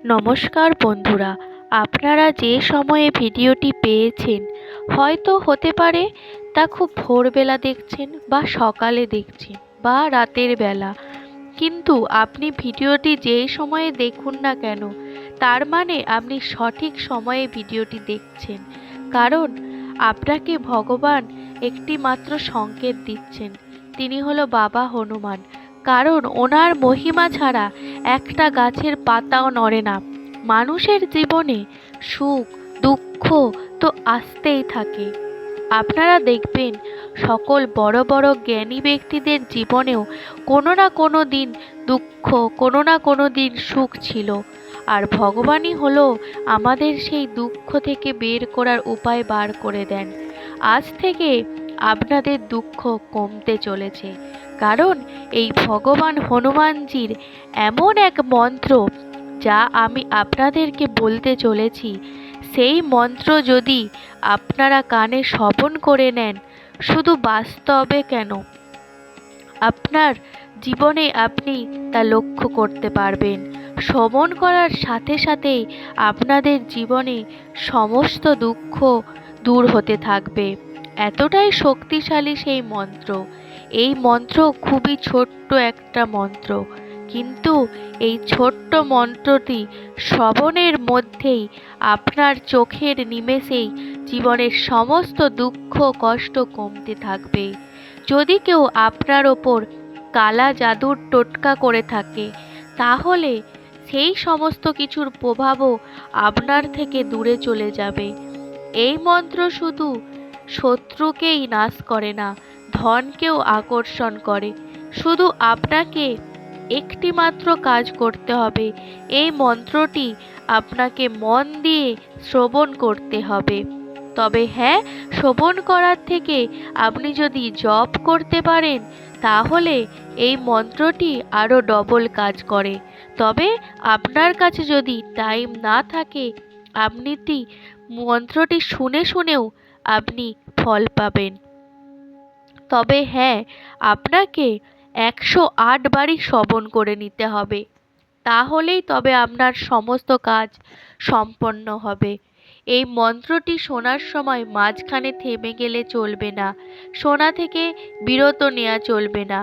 নমস্কার বন্ধুরা, আপনারা যে সময়ে ভিডিওটি পেয়েছেন হয়তো হতে পারে তা খুব ভোরবেলা দেখছেন বা সকালে দেখছেন বা রাতের বেলা। কিন্তু আপনি ভিডিওটি যেই সময়ে দেখুন না কেন, তার মানে আপনি সঠিক সময়ে ভিডিওটি দেখছেন। কারণ আপনাকে ভগবান একটি মাত্র সংকেত দিচ্ছেন, তিনি হলো বাবা হনুমান। কারণ ওনার মহিমা ছাড়া একটা গাছের পাতাও নড়ে না। মানুষের জীবনে সুখ দুঃখ তো আসতেই থাকে। আপনারা দেখবেন সকল বড় বড় জ্ঞানী ব্যক্তিদের জীবনেও কোনো না কোনো দিন দুঃখ, কোনো না কোনো দিন সুখ ছিল। আর ভগবানই হলো আমাদের সেই দুঃখ থেকে বের করার উপায় বার করে দেন। আজ থেকে আপনাদের দুঃখ কমতে চলেছে। কারণ এই ভগবান হনুমানজির এমন এক মন্ত্র যা আমি আপনাদেরকে বলতে চলেছি, সেই মন্ত্র যদি আপনারা কানে শ্রবণ করে নেন, শুধু বাস্তবে কেন, আপনার জীবনে আপনি তা লক্ষ্য করতে পারবেন। শ্রবণ করার সাথে সাথেই আপনাদের জীবনে সমস্ত দুঃখ দূর হতে থাকবে। এতটাই শক্তিশালী সেই মন্ত্র। এই মন্ত্র খুবই ছোট্ট একটা মন্ত্র, কিন্তু এই ছোট্ট মন্ত্রটি শ্রবণের মধ্যেই আপনার চোখের নিমেষেই জীবনের সমস্ত দুঃখ কষ্ট কমতে থাকবে। যদি কেউ আপনার ওপর কালা জাদুর টোটকা করে থাকে, তাহলে সেই সমস্ত কিছুর প্রভাবও আপনার থেকে দূরে চলে যাবে। এই মন্ত্র শুধু শত্রুকেই নাশ করে না, ধনকেও আকর্ষণ করে। শুধু আপনাকে একটি মাত্র কাজ করতে হবে, এই মন্ত্রটি আপনাকে মন দিয়ে শ্রবণ করতে হবে। তবে হ্যাঁ, শ্রবণ করার থেকে আপনি যদি জপ করতে পারেন, তাহলে এই মন্ত্রটি আরও ডবল কাজ করে। তবে আপনার কাছে যদি টাইম না থাকে, আপনি মন্ত্রটি শুনে শুনেও আপনি ফল পাবেন। তবে হ্যাঁ, আপনাকে 108 বারই শ্রবণ করে নিতে হবে, তাহলেই তবে আপনার সমস্ত কাজ সম্পন্ন হবে। এই মন্ত্রটি শোনার সময় মাঝখানে থেমে গেলে চলবে না, শোনা থেকে বিরত নেওয়া চলবে না।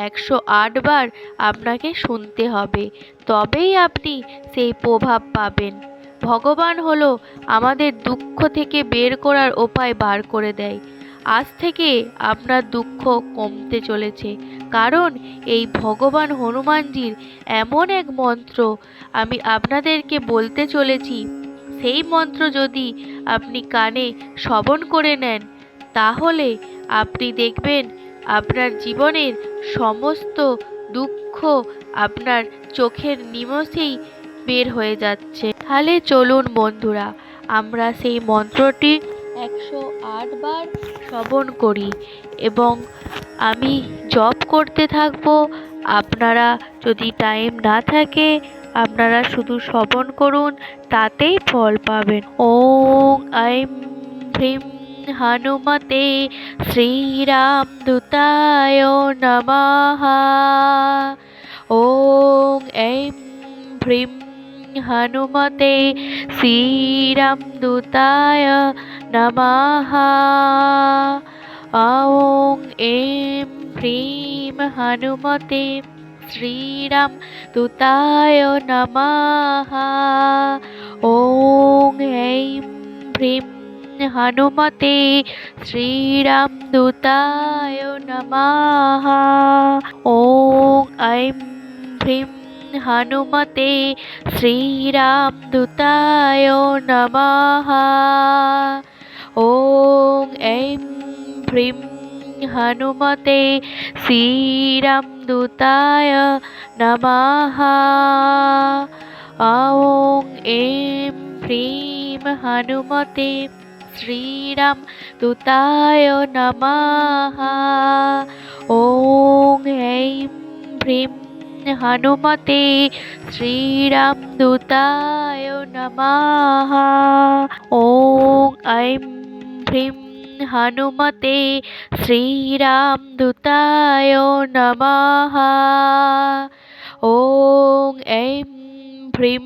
108 বার আপনাকে শুনতে হবে, তবেই আপনি সেই প্রভাব পাবেন। ভগবান হলো আমাদের দুঃখ থেকে বের করার উপায় বার করে দেয়। আজ থেকে আপনার দুঃখ কমতে চলেছে, কারণ এই ভগবান হনুমানজির এমন এক মন্ত্র আমি আপনাদেরকে বলতে চলেছি। সেই মন্ত্র যদি আপনি কানে শ্রবণ করে নেন, তাহলে আপনি দেখবেন আপনার জীবনের সমস্ত দুঃখ আপনার চোখের নিমেষেই বের হয়ে যাচ্ছে। তাহলে চলুন বন্ধুরা, আমরা সেই মন্ত্রটি 108 বার শ্রবণ করি এবং আমি জপ করতে থাকবো। আপনারা যদি টাইম না থাকে, আপনারা শুধু শ্রবণ করুন, তাতেই ফল পাবেন। ওং আইম হ্রিম হনুমতে শ্রীরামদূতায় নমঃ। ওং ऐं হ্রিম হনুমতে শ্রীরামদূতায় নমঃ। ওং ऐं হ্রিম হনুমতে শ্রীরামদূতায় নমঃ। ওং ऐं হ্রিম হনুমতে শ্রীরামদূতায় নমঃ। ওং ऐं হ্রিম হনুমতে শ্রীরামদূতায় নমঃ। ওং ऐं হ্রিম হনুমতে শ্রীরামদূতায় নমঃ। ওং ऐं হ্রিম হনুমতে শ্রীরামদূতায় নমঃ। ওং ऐं হ্রিম হনুমতে শ্রীরামদূতায় নমঃ। ওং ऐं হ্রিম হনুমতে শ্রীরামদূতায় নমঃ। ওং ऐं হ্রিম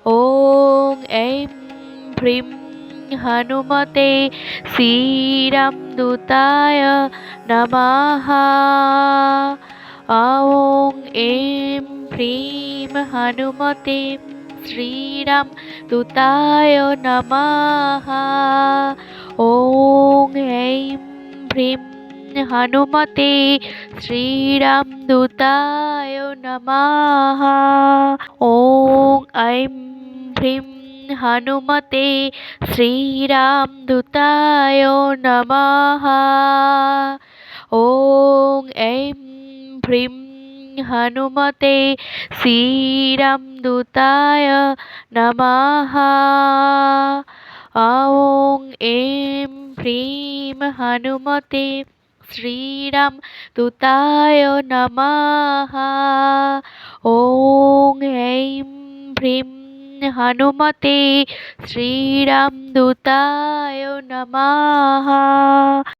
ॐ ऐं ह्रीं हनुमते श्रीरामदूताय नमः। ॐ ऐं ह्रीं हनुमते श्रीरामदूताय नमः। ॐ ऐं ह्रीं हनुमते श्रीरामदूताय नमः। ॐ ऐं ह्रीं हनुमते श्रीरामदूताय नमः। ॐ ऐं ह्रीं हनुमते श्रीरामदूताय नमः। ॐ ऐं ह्रीं हनुमते श्रीरामदूताय नमः। ॐ ऐं ह्रीं हनुमते श्रीरामदूताय नमः।